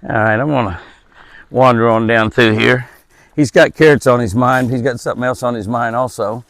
All right, I'm gonna wander on down through here. He's got carrots on his mind. He's got something else on his mind also.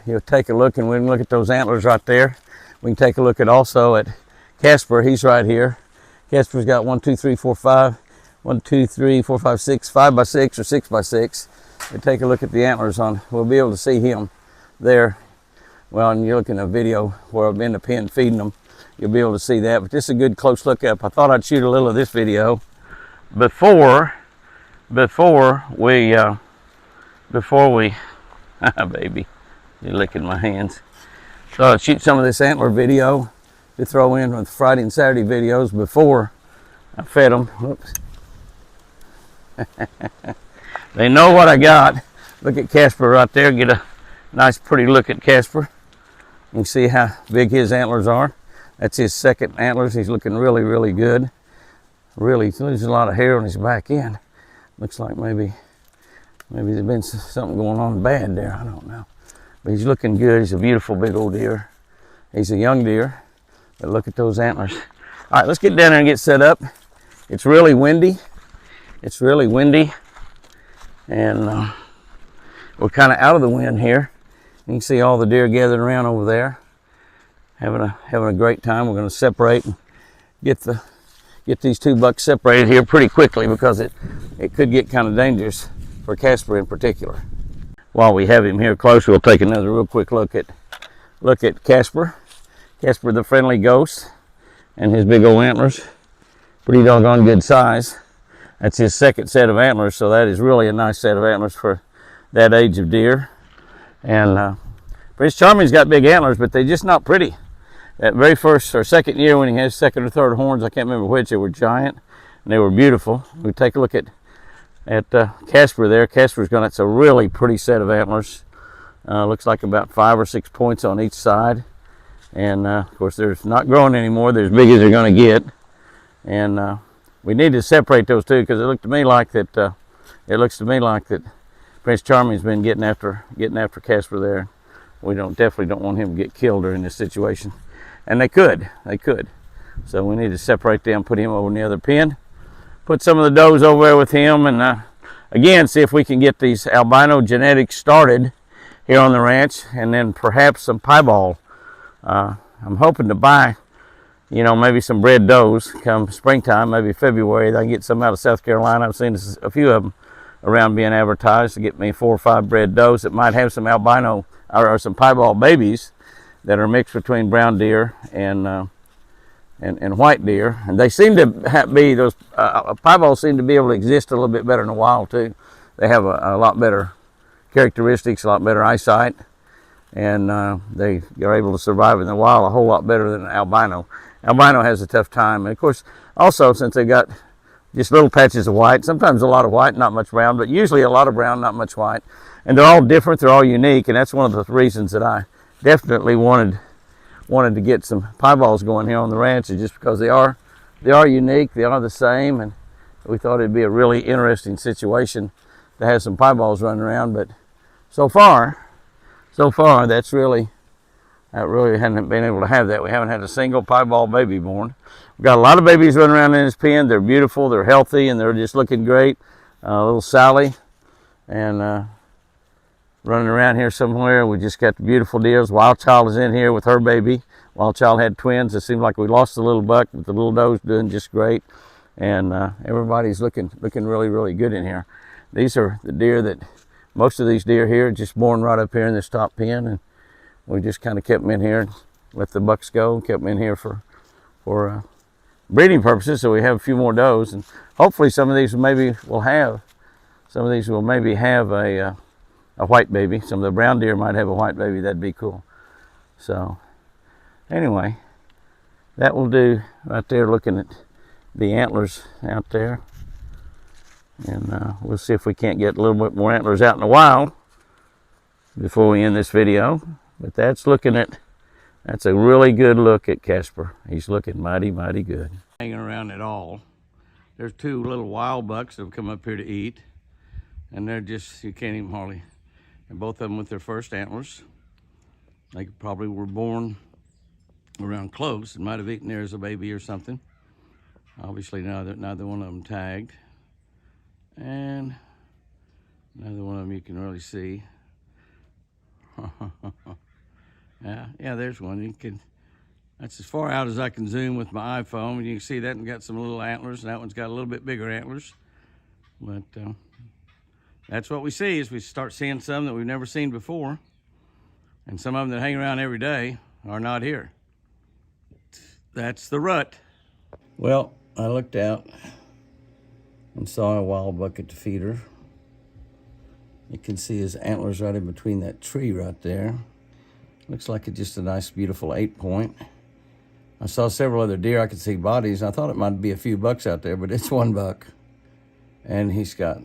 He'll take a look, and we can look at those antlers right there. We can take a look at also at Casper. He's right here. Casper's got 1, 2, 3, 4, 5. 1, 2, 3, 4, 5, 6, 5 by 6 or 6 by 6. We take a look at the antlers on. We'll be able to see him there. Well, and you're looking at a video where I'm in the pen feeding them. You'll be able to see that. But this is a good close look up. I thought I'd shoot a little of this video before we baby, you're licking my hands. So I'd shoot some of this antler video to throw in with Friday and Saturday videos before I fed them. Whoops. They know what I got. Look at Casper right there. Get a nice pretty look at Casper. You can see how big his antlers are. That's his second antlers. He's looking really, really good. Really, there's a lot of hair on his back end. Looks like maybe there's been something going on bad there. I don't know. But he's looking good. He's a beautiful big old deer. He's a young deer. But look at those antlers. All right, let's get down there and get set up. It's really windy. It's really windy. And we're kind of out of the wind here. You can see all the deer gathered around over there, having a great time. We're going to separate and get these two bucks separated here pretty quickly, because it could get kind of dangerous for Casper in particular. While we have him here close, we'll take another real quick look at Casper. Casper the friendly ghost, and his big old antlers. Pretty doggone good size. That's his second set of antlers, so that is really a nice set of antlers for that age of deer. And Prince Charming's got big antlers, but they're just not pretty. That very first or second year when he has second or third horns, I can't remember which, they were giant and they were beautiful. We take a look at Casper there. Casper's got, it's a really pretty set of antlers. Looks like about 5 or 6 points on each side. And of course, they're not growing anymore. They're as big as they're going to get. And we need to separate those two, because it looks to me like that Prince Charming's been getting after Casper there. We definitely don't want him to get killed during this situation. And they could. So we need to separate them, put him over in the other pen, put some of the does over there with him, and again, see if we can get these albino genetics started here on the ranch, and then perhaps some piebald. I'm hoping to buy, maybe some bred does come springtime, maybe February. I can get some out of South Carolina. I've seen a few of them around being advertised, to get me 4 or 5 bred does that might have some albino or some piebald babies that are mixed between brown deer and white deer. And they seem to be those piebalds seem to be able to exist a little bit better in the wild too. They have a lot better characteristics, a lot better eyesight, and they are able to survive in the wild a whole lot better than an albino. Albino has a tough time, and of course, also since they've got just little patches of white, sometimes a lot of white, not much brown, but usually a lot of brown, not much white. And they're all different, they're all unique, and that's one of the reasons that I definitely wanted to get some piebalds going here on the ranch, is just because they are unique, they are the same, and we thought it'd be a really interesting situation to have some piebalds running around. But so far that really hadn't been able to have that. We haven't had a single piebald baby born. We've got a lot of babies running around in this pen. They're beautiful, they're healthy, and they're just looking great. Little Sally, and running around here somewhere. We just got the beautiful deers. Wild Child is in here with her baby. Wild Child had twins. It seemed like we lost the little buck, but the little doe's doing just great. And everybody's looking really, really good in here. These are the deer that, most of these deer here are just born right up here in this top pen, and we just kind of kept them in here and let the bucks go, kept them in here for breeding purposes, so we have a few more does, and hopefully some of these will maybe have a white baby. Some of the brown deer might have a white baby. That'd be cool. So anyway, that will do right there, looking at the antlers out there. And we'll see if we can't get a little bit more antlers out in the wild before we end this video. But that's a really good look at Casper. He's looking mighty, mighty good. Hanging around at all. There's 2 little wild bucks that have come up here to eat. And they're just, you can't even hardly, and both of them with their first antlers. They probably were born around close and might have eaten there as a baby or something. Obviously neither one of them tagged. And another one of them you can really see. Yeah, there's one. That's as far out as I can zoom with my iPhone. And you can see that one got some little antlers, and that one's got a little bit bigger antlers. But that's what we see is we start seeing some that we've never seen before. And some of them that hang around every day are not here. That's the rut. Well, I looked out and saw a wild buck at the feeder. You can see his antlers right in between that tree right there. Looks like it's just a nice, beautiful 8-point. I saw several other deer. I could see bodies. I thought it might be a few bucks out there, but it's one buck. And he's got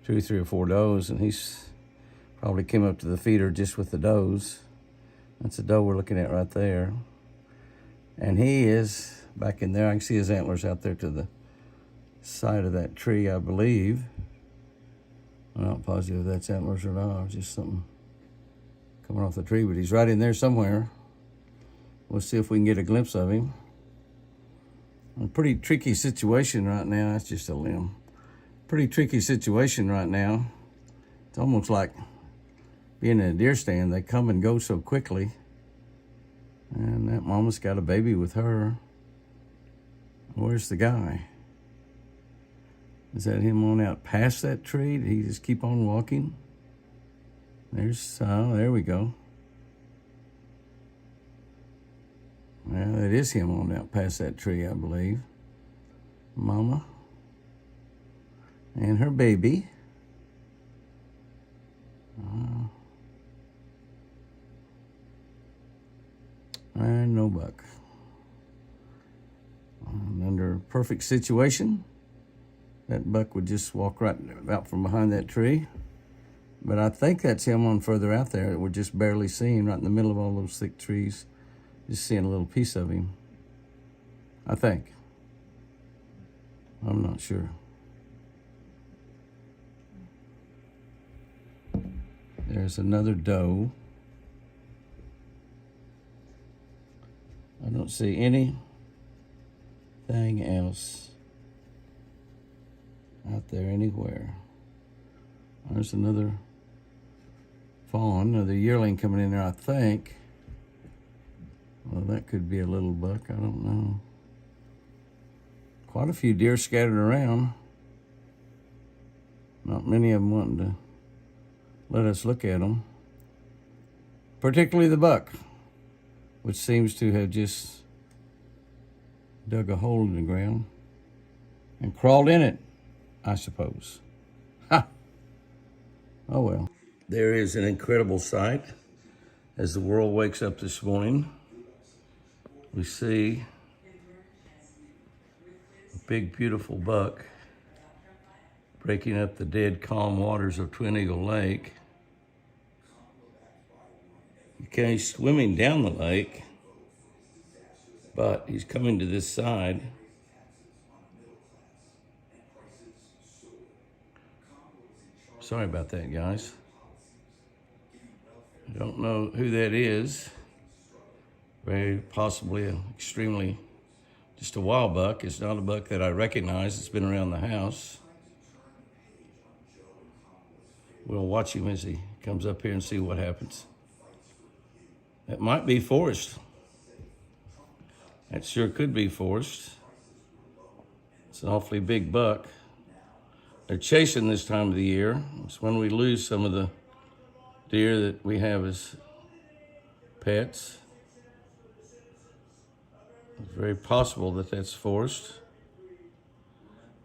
2, 3, or 4 does, and he's probably came up to the feeder just with the does. That's the doe we're looking at right there. And he is back in there. I can see his antlers out there to the side of that tree, I believe. I'm not positive if that's antlers or not. It's just something coming off the tree, but he's right in there somewhere. We'll see if we can get a glimpse of him. A pretty tricky situation right now. That's just a limb. Pretty tricky situation right now. It's almost like being in a deer stand. They come and go so quickly. And that mama's got a baby with her. Where's the guy? Is that him on out past that tree? Did he just keep on walking? There we go. Well, that is him on out past that tree, I believe. Mama and her baby. And no buck. And under a perfect situation, that buck would just walk right out from behind that tree. But I think that's him on further out there that we're just barely seeing right in the middle of all those thick trees. Just seeing a little piece of him. I think. I'm not sure. There's another doe. I don't see anything else out there anywhere. There's another fawn, another yearling coming in there, I think. Well, that could be a little buck. I don't know. Quite a few deer scattered around. Not many of them wanting to let us look at them. Particularly the buck, which seems to have just dug a hole in the ground and crawled in it, I suppose. Ha! Oh well. There is an incredible sight as the world wakes up this morning. We see a big, beautiful buck breaking up the dead, calm waters of Twin Eagle Lake. He's swimming down the lake, but he's coming to this side. Sorry about that, guys. I don't know who that is. Very possibly just a wild buck. It's not a buck that I recognize. It's been around the house. We'll watch him as he comes up here and see what happens. That might be Forrest. That sure could be Forrest. It's an awfully big buck. They're chasing this time of the year. It's when we lose some of the deer that we have as pets. It's very possible that that's Forrest.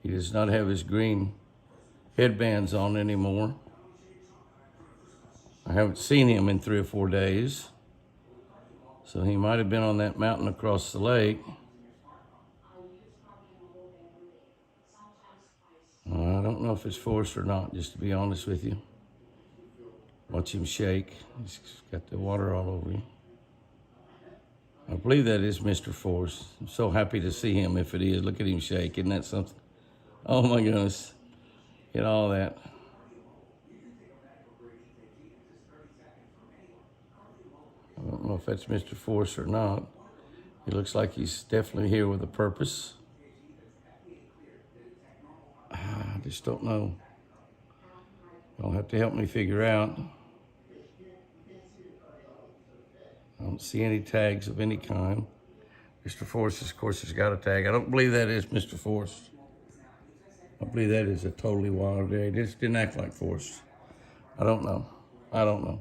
He does not have his green headbands on anymore. I haven't seen him in 3 or 4 days. So he might have been on that mountain across the lake. I don't know if it's Forrest or not, just to be honest with you. Watch him shake. He's got the water all over him. I believe that is Mr. Forrest. I'm so happy to see him if it is. Look at him shake. Isn't that something? Oh my goodness. Get all that. I don't know if that's Mr. Forrest or not. He looks like he's definitely here with a purpose. just don't know. You'll have to help me figure out. I don't see any tags of any kind. Mr. Forrest, of course, has got a tag. I don't believe that is Mr. Forrest. I believe that is a totally wild day. It just didn't act like Forrest. I don't know. I don't know.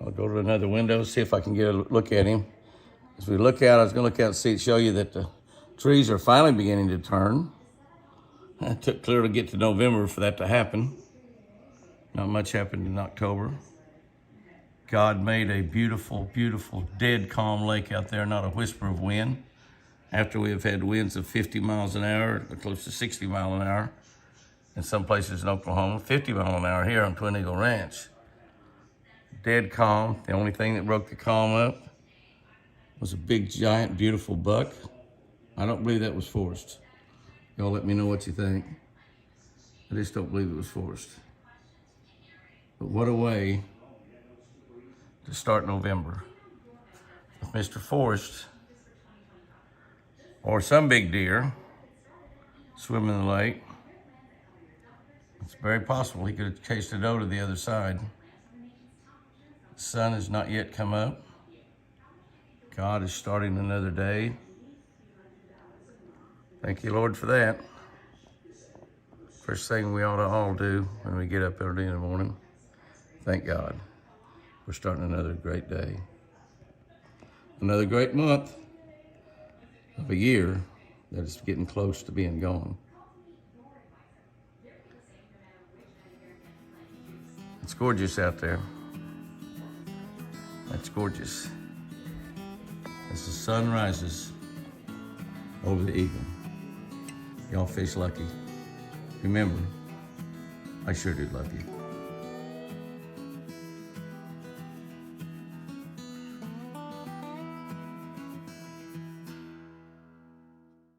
I'll go to another window, see if I can get a look at him. As we look out, I was going to look out and show you that the trees are finally beginning to turn. It took clear to get to November for that to happen. Not much happened in October. God made a beautiful, beautiful, dead calm lake out there, not a whisper of wind. After we have had winds of 50 miles an hour, or close to 60 miles an hour, in some places in Oklahoma, 50 miles an hour here on Twin Eagle Ranch. Dead calm. The only thing that broke the calm up was a big, giant, beautiful buck. I don't believe that was Forrest. Y'all let me know what you think. I just don't believe it was Forrest. But what a way to start November. If Mr. Forrest or some big deer swim in the lake, it's very possible he could have chased a doe to the other side. The sun has not yet come up. God is starting another day. Thank you, Lord, for that. First thing we ought to all do when we get up early in the morning, thank God. We're starting another great day. Another great month of a year that is getting close to being gone. It's gorgeous out there. That's gorgeous. As the sun rises over the eagle. Y'all fish lucky. Remember, I sure do love you.